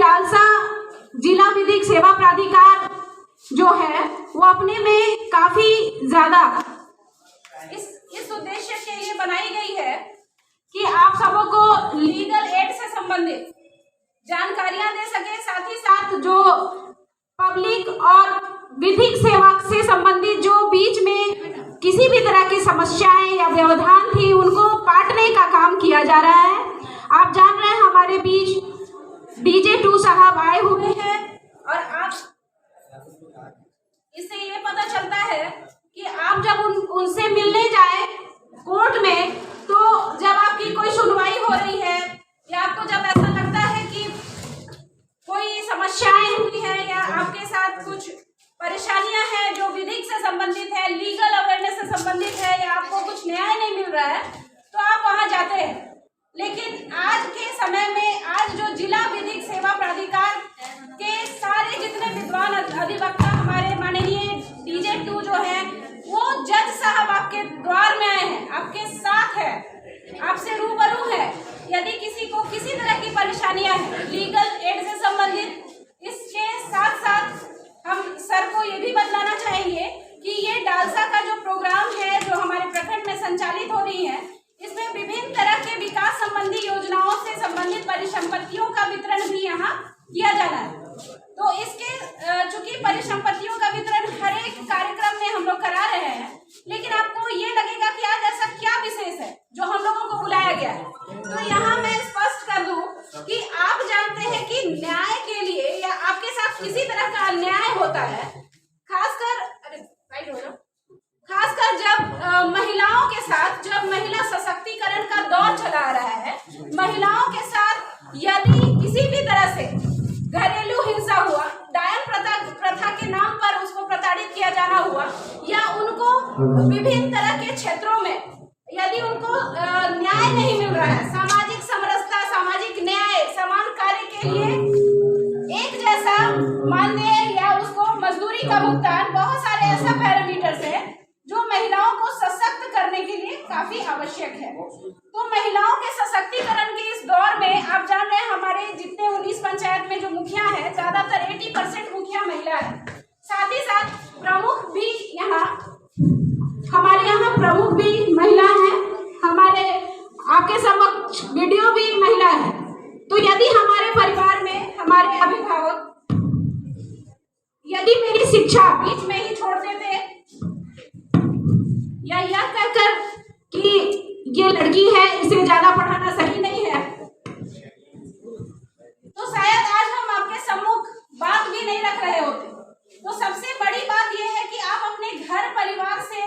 DALSA जिला विधिक सेवा प्राधिकार जो है वो अपने में काफी ज्यादा इस उद्देश्य के लिए बनाई गई है कि आप सबों को लीगल एड से संबंधित जानकारियां दे सके, साथ ही साथ जो पब्लिक और विधिक सेवा से संबंधित जो बीच में किसी भी तरह की समस्याएं या व्यवधान थी उनको पाटने का काम किया जा रहा है। आप जान रहे हैं हमारे बीच डीजे 2 साहब आए हुए हैं और आप इससे ये पता चलता है कि आप जब उनसे मिलने जाए कोर्ट में, तो जब आपकी कोई सुनवाई हो रही है या आपको जब ऐसा लगता है कि कोई समस्याएं हुई है या आपके साथ कुछ परेशानियां हैं जो विधिक से संबंधित है, लीगल अवेयरनेस से संबंधित है या आपको कुछ न्याय नहीं मिल रहा है, तो आप वहां जाते हैं। लेकिन आज के समय में आज जो जिला विधिक सेवा प्राधिकार के सारे जितने विद्वान अधिवक्ता हमारे माननीय डीजे 2 जो है वो जज साहब आपके द्वार में आए हैं, आपके साथ है, आपसे रूबरू है। यदि किसी को किसी तरह की परेशानियां हैं लीगल एड से संबंधित, इसके साथ साथ हम सर को ये भी बतलाना चाहेंगे कि ये डालसा का जो प्रोग्राम है जो हमारे प्रखंड में संचालित हो रही है, इसमें विभिन्न तरह के विकास संबंधी योजनाओं से संबंधित परिसंपत्तियों का वितरण भी यहाँ किया जाना है। तो इसके चूंकि परिसंपत्तियों का वितरण हर एक कार्यक्रम में हम लोग करा रहे हैं, लेकिन आपको ये लगेगा कि आज ऐसा क्या विशेष है जो हम लोगों को बुलाया गया है। तो यहाँ मैं स्पष्ट कर दूं कि आप जानते हैं कि न्याय के लिए या आपके साथ किसी तरह का अन्याय होता है, खासकर जब महिलाओं के साथ, जब महिला सशक्तिकरण का दौर चला रहा है, महिलाओं के साथ यदि किसी भी तरह से घरेलू हिंसा हुआ, डायन प्रथा के नाम पर उसको प्रताड़ित किया जाना हुआ, या उनको विभिन्न तरह के क्षेत्रों में यदि उनको न्याय नहीं मिल रहा है, सामाजिक समरसता, सामाजिक न्याय, समान कार्य के लिए एक जैसा मानदेय या उसको मजदूरी का भुगतान, बहुत सारे ऐसा पैरामीटर्स है जो महिलाओं को सशक्त करने के लिए काफी आवश्यक है। तो महिलाओं के सशक्तिकरण के इस दौर में आप जान रहे हैं हमारे जितने 19 पंचायत में जो मुखिया है, ज्यादातर 80% मुखिया महिला है। साथ ही साथ प्रमुख भी हमारे यहाँ प्रमुख भी महिला है, हमारे आपके समक्ष वीडियो भी महिला है। तो यदि हमारे परिवार में हमारे अभिभावक यदि मेरी शिक्षा बीच में ही छोड़ देते या यह कहकर कि ये लड़की है इसे ज्यादा पढ़ाना सही नहीं है, तो शायद आज हम आपके सम्मुख बात भी नहीं रख रहे होते। तो सबसे बड़ी बात यह है कि आप अपने घर परिवार से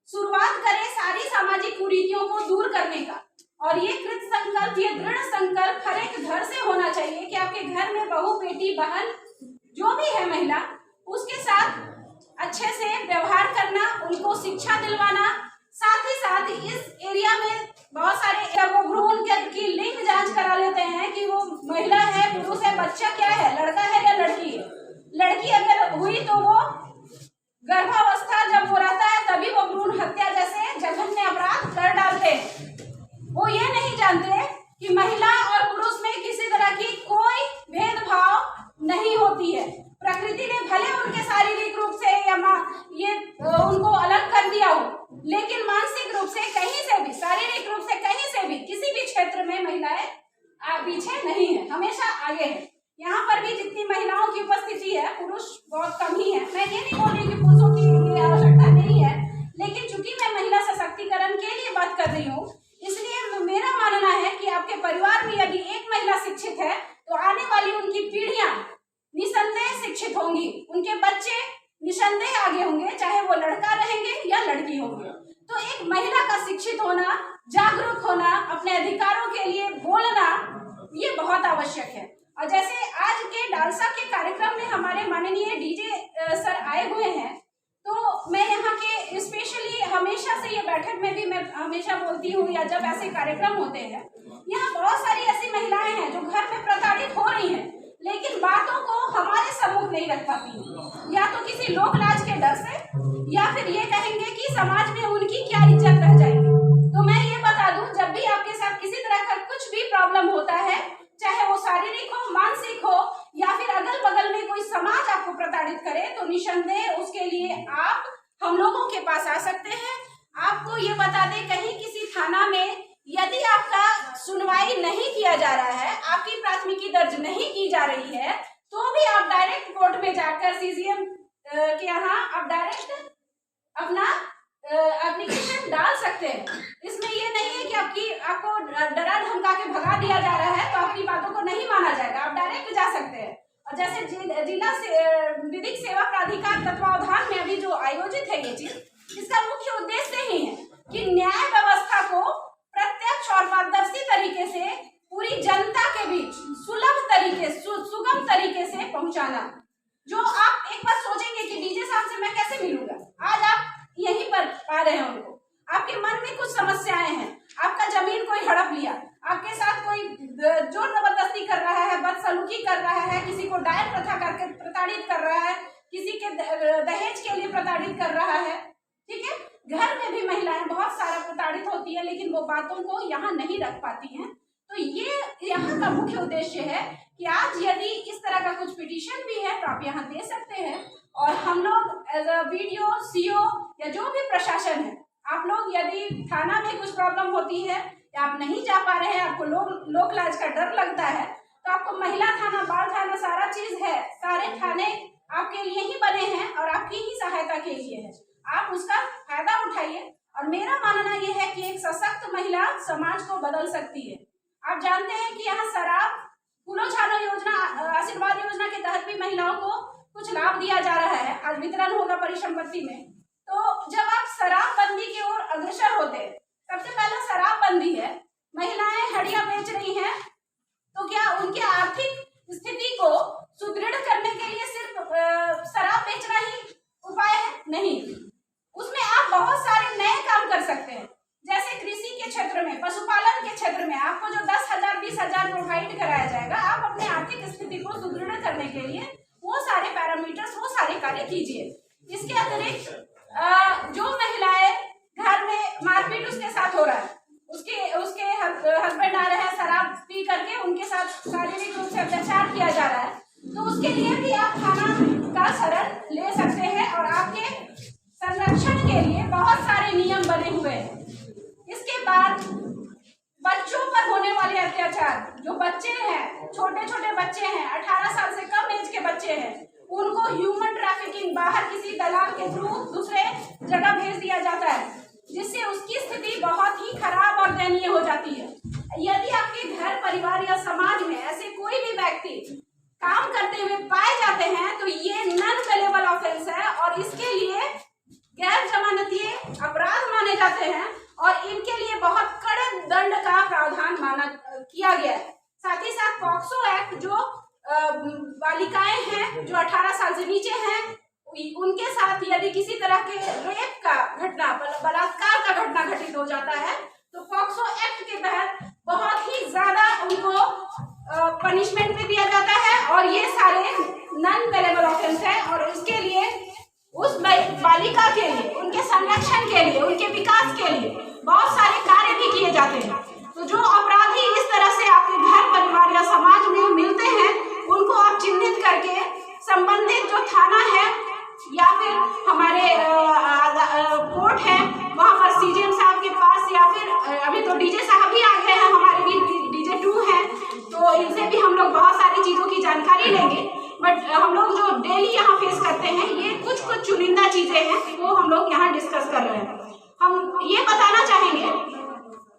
शुरुआत करें सारी सामाजिक कुरीतियों को दूर करने का, और ये कृत संकल्प, ये दृढ़ संकल्प हर एक घर से होना चाहिए कि आपके घर में बहू, बेटी, बहन जो भी है महिला, उसके साथ अच्छे से व्यवहार करना, उनको शिक्षा दिलवाना। साथ ही साथ इस एरिया में बहुत सारे वो भ्रूण की लिंग जांच करा लेते हैं कि वो महिला है, पुरुष है, बच्चा क्या है, लड़का है या लड़की है। लड़की अगर हुई तो वो गर्भावस्था जब वो रहता है तभी वो भ्रूण हत्या जैसे जघन्य अपराध कर डालते हैं। वो ये नहीं जानते कि महिला और पुरुष में किसी तरह की कोई भेदभाव नहीं होती है। प्रकृति ने भले उनके शारीरिक रूप से या ये उनको अलग कर दिया हो, लेकिन मानसिक रूप से कहीं से भी, शारीरिक रूप से कहीं से भी, किसी भी क्षेत्र में महिलाएं पीछे नहीं है, हमेशा आगे है। यहाँ पर भी जितनी महिलाओं की उपस्थिति है, पुरुष बहुत कम ही है। मैं ये नहीं बोल रही कि पुरुषों की आवश्यकता नहीं है, लेकिन चूंकि मैं महिला सशक्तिकरण के लिए बात कर रही हूँ, इसलिए मेरा मानना है कि आपके परिवार में यदि एक महिला शिक्षित है तो आने वाली उनकी पीढ़ियां निसंदेह शिक्षित होंगी, उनके बच्चे निसंदेह आगे होंगे, चाहे वो लड़का रहेंगे या लड़की होंगे। तो एक महिला का शिक्षित होना, जागरूक होना, अपने अधिकारों के लिए बोलना, ये बहुत आवश्यक है। और जैसे आज के डालसा के कार्यक्रम में हमारे माननीय डीजे सर आए हुए हैं, तो मैं यहाँ के स्पेशली हमेशा से ये बैठक में भी मैं हमेशा बोलती हूँ, या जब ऐसे कार्यक्रम होते हैं, यहाँ बहुत सारी ऐसी महिलाएं हैं जो घर में प्रताड़ित हो रही हैं, लेकिन बातों को हमारे सम्मुख नहीं रख पाती, या तो किसी लोक लाज के डर से, या फिर ये कहेंगे कि समाज में उनकी क्या इज्जत रह जाएगी। तो मैं ये बता दूं, जब भी आपके साथ किसी तरह का कुछ भी प्रॉब्लम होता है, चाहे वो शारीरिक हो, मानसिक हो निसंदेह उसके लिए आप हम लोगों के पास आ सकते हैं। आपको ये बता दें, कहीं किसी थाना में यदि आपका सुनवाई नहीं किया जा रहा है, आपकी प्राथमिकी दर्ज नहीं की जा रही है, तो भी आप डायरेक्ट कोर्ट में जाकर सीजीएम के यहाँ आप डायरेक्ट अपना एप्लीकेशन डाल सकते हैं। इसमें ये नहीं है कि आपको डरा धमका के भगा दिया जा रहा है तो आपकी बातों को नहीं माना जाएगा, आप डायरेक्ट जा सकते हैं। और जैसे जिला विधिक सेवा प्राधिकार तत्वावधान में अभी जो आयोजित है ये चीज, इसका मुख्य उद्देश्य ही है कि न्याय व्यवस्था को प्रत्यक्ष और पारदर्शी तरीके से पूरी जनता के बीच सुलभ तरीके सुगम तरीके से पहुंचाना। जो आप एक बार सोचेंगे कि डीजे साहब से मैं कैसे मिलूंगा, आज आप यहीं पर पा रहे हैं उनको, आपके मन में कुछ समस्याएं हैं, आपका जमीन कोई हड़प लिया, आपके साथ कोई जोर जबरदस्ती कर रहा है, बदसलूकी कर रहा है, किसी को डायल प्रथा करके प्रताड़ित कर रहा है, किसी के दहेज के लिए प्रताड़ित कर रहा है, ठीक है। घर में भी महिलाएं बहुत सारा प्रताड़ित होती है, लेकिन वो बातों को यहाँ नहीं रख पाती हैं। तो ये यहाँ का मुख्य उद्देश्य है कि आज यदि इस तरह का कुछ पिटीशन भी है तो आप यहाँ दे सकते हैं, और हम लोग एज अ वीडियो सीओ या जो भी प्रशासन है, आप लोग यदि थाना में कुछ प्रॉब्लम होती है या आप नहीं जा पा रहे हैं, आपको लोक लाज का डर लगता है, तो आपको महिला थाना, बाल थाना, सारा चीज है, सारे थाने आपके लिए ही बने हैं और आपकी ही सहायता के लिए है। आप उसका फायदा उठाइए। और मेरा मानना यह है कि एक सशक्त महिला समाज को बदल सकती है। आप जानते हैं कि यहाँ शराब फूलो छानो योजना, आशीर्वाद योजना के तहत भी महिलाओं को कुछ लाभ दिया जा रहा है, आज वितरण होगा परिसंपत्ति में। तो जब आप शराबबंदी की ओर अग्रसर होते हैं, सबसे पहले शराबबंदी है, महिलाएं हड़िया बेच रही हैं, तो क्या उनकी आर्थिक स्थिति को सुदृढ़ करने के लिए सिर्फ शराब बेचना ही उपाय है? नहीं, उसमें आप बहुत सारे नए काम कर सकते हैं। जैसे कृषि के क्षेत्र में, पशुपालन के क्षेत्र में आपको जो 10,000 20,000 प्रोवाइड कराया जाएगा, आप अपने आर्थिक स्थिति को सुदृढ़ करने के लिए वो सारे पैरामीटर्स, वो सारे कार्य कीजिए। इसके अतिरिक्त जो महिलाएं घर में मारपीट उसके साथ हो रहा है, उसके हस्बैंड आ रहे हैं शराब पी करके, उनके साथ शारीरिक रूप से अत्याचार किया जा रहा है, तो उसके लिए भी आप थाना का शरण ले सकते हैं। और आपके संरक्षण के लिए बहुत सारे नियम बने हुए हैं। इसके बाद बच्चों पर होने वाले अत्याचार, जो बच्चे हैं, छोटे छोटे बच्चे हैं, 18 साल से कम एज के बच्चे हैं, उनको ह्यूमन ट्रैफिकिंग, बाहर किसी दलाल के थ्रू दूसरे जगह भेज दिया जाता है, जिससे उसकी स्थिति बहुत ही खराब और दयनीय हो जाती है। यदि आपके घर, परिवार या समाज में ऐसे कोई भी व्यक्ति काम करते हुए पाए जाते हैं तो ये नॉन बेलेबल ऑफेंस है और इसके लिए गैर जमानतीय अपराध माने जाते हैं और इनके लिए बहुत कड़े दंड का प्रावधान माना किया गया है। साथ ही साथ पॉक्सो एक्ट, जो बालिकाएं हैं जो 18 साल से नीचे हैं, उनके साथ यदि किसी तरह के रेप का घटना, बलात्कार का घटना घटित हो जाता है तो पॉक्सो एक्ट के तहत बहुत ही ज्यादा उनको पनिशमेंट भी दिया जाता है और ये सारे नॉन बेलेबल ऑफेंस है। और इसके लिए उस बालिका के लिए, उनके संरक्षण के लिए, उनके विकास के लिए बहुत सारे कार्य भी किए जाते हैं। तो जो अपराधी इस तरह से आपके घर, परिवार या समाज में मिलते हैं, उनको आप चिन्हित करके संबंधित जो थाना है या फिर हमारे कोर्ट है, वहाँ पर सीजीएम साहब के पास, या फिर अभी तो डीजे साहब भी आ गए हैं, हमारे भी डीजे 2 हैं, तो इनसे भी हम लोग बहुत सारी चीज़ों की जानकारी लेंगे। बट हम लोग जो डेली यहाँ फेस करते हैं, ये कुछ चुनिंदा चीजें हैं वो हम लोग यहाँ डिस्कस कर रहे हैं। हम ये बताना चाहेंगे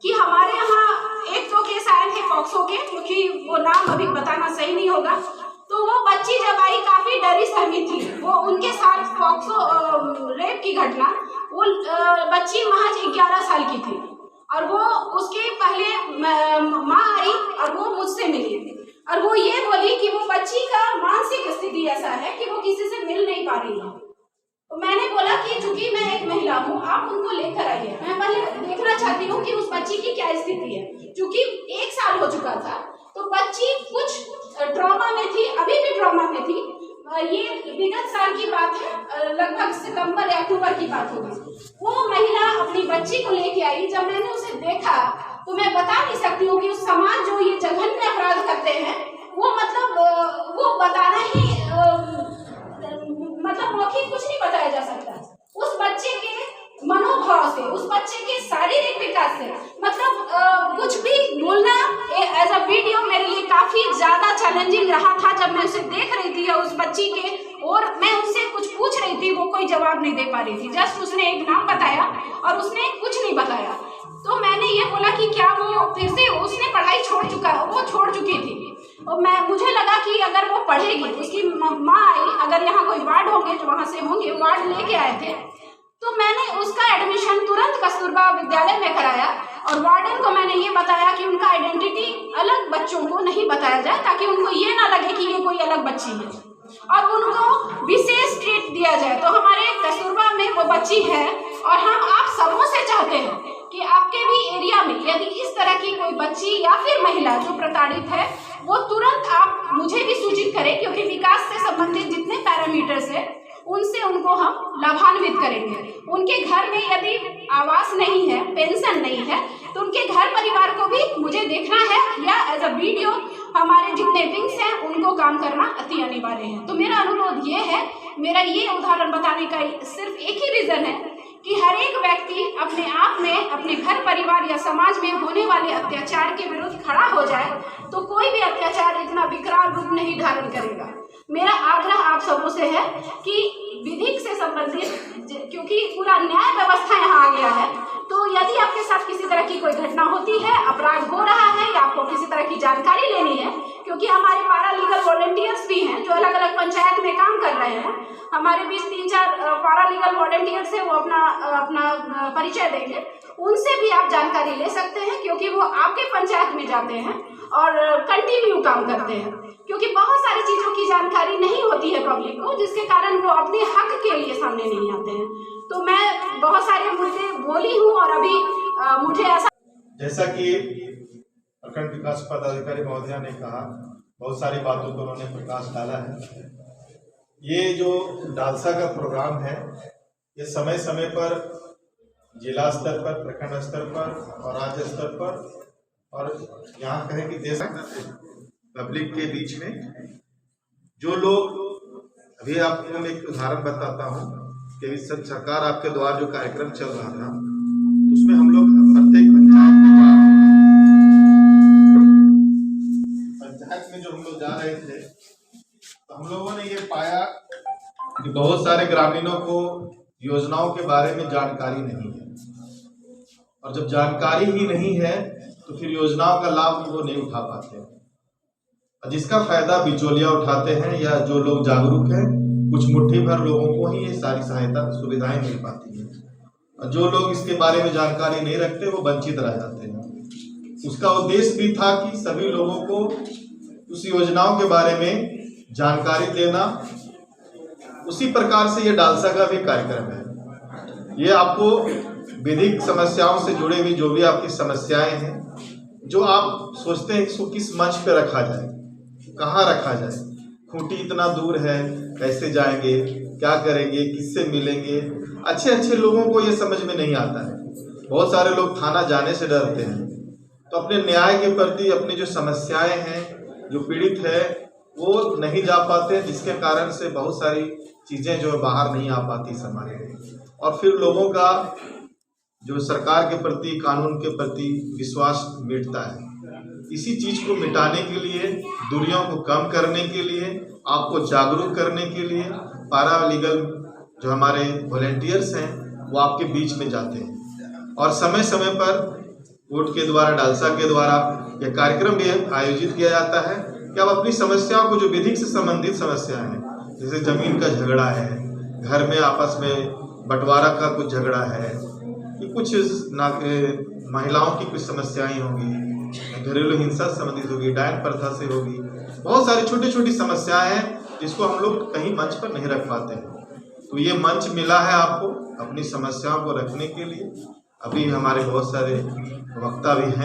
कि हमारे यहाँ एक दो केस आए थे पॉक्सो के, क्योंकि वो नाम अभी बताना सही नहीं होगा। तो वो बच्ची जब आई काफी डरी सहमी थी, वो उनके साथ पॉक्सो रेप की घटना, वो बच्ची महज 11 साल की थी और वो उसके पहले माँ आई और वो मुझसे मिली और वो ये बोली कि वो बच्ची का मानसिक स्थिति ऐसा है कि वो किसी से मिल नहीं पा रही है। तो मैंने बोला कि चूंकि मैं एक महिला हूँ, आप उनको लेकर आइए, मैं पहले देखना चाहती हूँ कि उस बच्ची की क्या स्थिति है। चूंकि 1 साल हो चुका था तो बच्ची कुछ ट्रॉमा में थी, अभी भी ट्रॉमा में थी। ये विगत साल की बात है, लगभग सितंबर या अक्टूबर की बात होगी। वो महिला अपनी बच्ची को लेके आई। जब मैंने उसे देखा तो मैं बता नहीं सकती हूँ कि उस समाज जो ये जघन्य अपराध करते हैं, वो मतलब वो बताना ही मतलब चैलेंजिंग रहा था जब मैं उसे देख रही थी उस बच्ची के, और मैं उससे कुछ पूछ रही थी, वो कोई जवाब नहीं दे पा रही थी। जस्ट उसने एक नाम बताया और उसने कुछ नहीं बताया। तो मैंने ये बोला कि क्या वो फिर से उसने पढ़ाई छोड़ चुकी थी। और मुझे लगा कि अगर वो पढ़ेगी, उसकी माँ आई, अगर यहाँ कोई वार्ड होंगे जो वहाँ से होंगे, वार्ड लेके आए थे, तो मैंने उसका एडमिशन तुरंत कस्तूरबा विद्यालय में कराया। और वार्डन को मैंने ये बताया कि उनका आइडेंटिटी अलग बच्चों को नहीं बताया जाए, ताकि उनको ये ना लगे कि ये कोई अलग बच्ची है, और उनको विशेष ट्रीट दिया जाए। तो हमारे कस्तूरबा में वो बच्ची है, और हम आप सबों से चाहते हैं कि आपके भी एरिया में यदि इस तरह की कोई बच्ची या फिर महिला जो प्रताड़ित है, वो तुरंत आप मुझे भी सूचित करें, क्योंकि विकास से संबंधित जितने पैरामीटर्स है उनसे उनको हम लाभान्वित करेंगे। उनके घर में यदि आवास नहीं है, पेंशन नहीं है, तो उनके घर परिवार को भी मुझे देखना है, या एज अ वीडियो हमारे जितने विंग्स हैं उनको काम करना अति अनिवार्य है। तो मेरा अनुरोध ये है, मेरा ये उदाहरण बताने का सिर्फ एक ही रीजन है कि हर एक व्यक्ति अपने आप में, अपने घर परिवार या समाज में होने वाले अत्याचार के विरुद्ध खड़ा हो जाए, तो कोई भी अत्याचार इतना विकराल रूप नहीं धारण करेगा। मेरा आग्रह आप सबों से है कि विधिक से संबंधित, क्योंकि पूरा न्याय व्यवस्था यहाँ आ गया है, तो यदि आपके साथ किसी तरह की कोई घटना होती है, अपराध हो रहा है, या आपको किसी तरह की जानकारी लेनी है, क्योंकि हमारे पारा लीगल वॉलंटियर्स भी हैं जो अलग अलग पंचायत में काम कर रहे हैं, हमारे बीच 3-4 पारा लीगल वॉलंटियर्स है, वो अपना परिचय देंगे, उनसे भी आप जानकारी ले सकते हैं, क्योंकि वो आपके पंचायत में जाते हैं और कंटिन्यू काम करते हैं। क्योंकि बहुत सारी चीज़ों की जानकारी नहीं होती है पब्लिक को, जिसके कारण वो अपने हक के लिए सामने नहीं आते हैं। तो मैं बहुत सारे मुद्दे बोली हूँ, और अभी मुझे ऐसा, जैसा कि प्रखंड विकास पदाधिकारी महोदया ने कहा, बहुत सारी बातों पर उन्होंने प्रकाश डाला है। ये जो डालसा का प्रोग्राम है, ये समय समय पर जिला स्तर पर, प्रखंड स्तर पर और राज्य स्तर पर, और यहाँ कहें कि देश पब्लिक के बीच में जो लोग, अभी आपको मैं एक उदाहरण बताता हूँ कि सरकार आपके द्वारा जो कार्यक्रम चल रहा था, तो उसमें हम लोग प्रत्येक पंचायत में जो हम लोग जा रहे थे, तो हम लोगों ने ये पाया कि बहुत सारे ग्रामीणों को योजनाओं के बारे में जानकारी नहीं है, और जब जानकारी ही नहीं है तो फिर योजनाओं का लाभ वो नहीं उठा पाते, और जिसका फायदा बिचौलिया उठाते हैं, या जो लोग जागरूक हैं, कुछ मुट्ठी भर लोगों को ही ये सारी सहायता सुविधाएं मिल पाती हैं, और जो लोग इसके बारे में जानकारी नहीं रखते वो वंचित रह जाते हैं। उसका उद्देश्य भी था कि सभी लोगों को उस योजनाओं के बारे में जानकारी देना। उसी प्रकार से ये डालसा का भी कार्यक्रम है। ये आपको विधिक समस्याओं से जुड़े हुई जो भी आपकी समस्याएं हैं, जो आप सोचते हैं इसको किस मंच पे रखा जाए, कहाँ रखा जाए, खूंटी इतना दूर है, कैसे जाएंगे, क्या करेंगे, किससे मिलेंगे, अच्छे लोगों को ये समझ में नहीं आता है। बहुत सारे लोग थाना जाने से डरते हैं, तो अपने न्याय के प्रति अपनी जो समस्याएं हैं, जो पीड़ित है, वो नहीं जा पाते, जिसके कारण से बहुत सारी चीज़ें जो बाहर नहीं आ पाती समाज में, और फिर लोगों का जो सरकार के प्रति, कानून के प्रति विश्वास मिटता है। इसी चीज़ को मिटाने के लिए, दूरियों को कम करने के लिए, आपको जागरूक करने के लिए पारा लीगल जो हमारे वॉलंटियर्स हैं वो आपके बीच में जाते हैं, और समय समय पर कोर्ट के द्वारा, डालसा के द्वारा यह कार्यक्रम भी आयोजित किया जाता है कि आप अपनी समस्याओं को, जो विधिक से संबंधित समस्याएं हैं, जैसे जमीन का झगड़ा है, घर में आपस में बंटवारा का कुछ झगड़ा है, कि कुछ महिलाओं की कुछ समस्याएं होगी, घरेलू हिंसा से संबंधित होगी, डायन प्रथा से होगी, बहुत सारी छोटी छोटी समस्याएं हैं जिसको हम लोग कहीं मंच पर नहीं रख पाते हैं। तो ये मंच मिला है आपको अपनी समस्याओं को रखने के लिए। अभी हमारे बहुत सारे वक्ता भी हैं।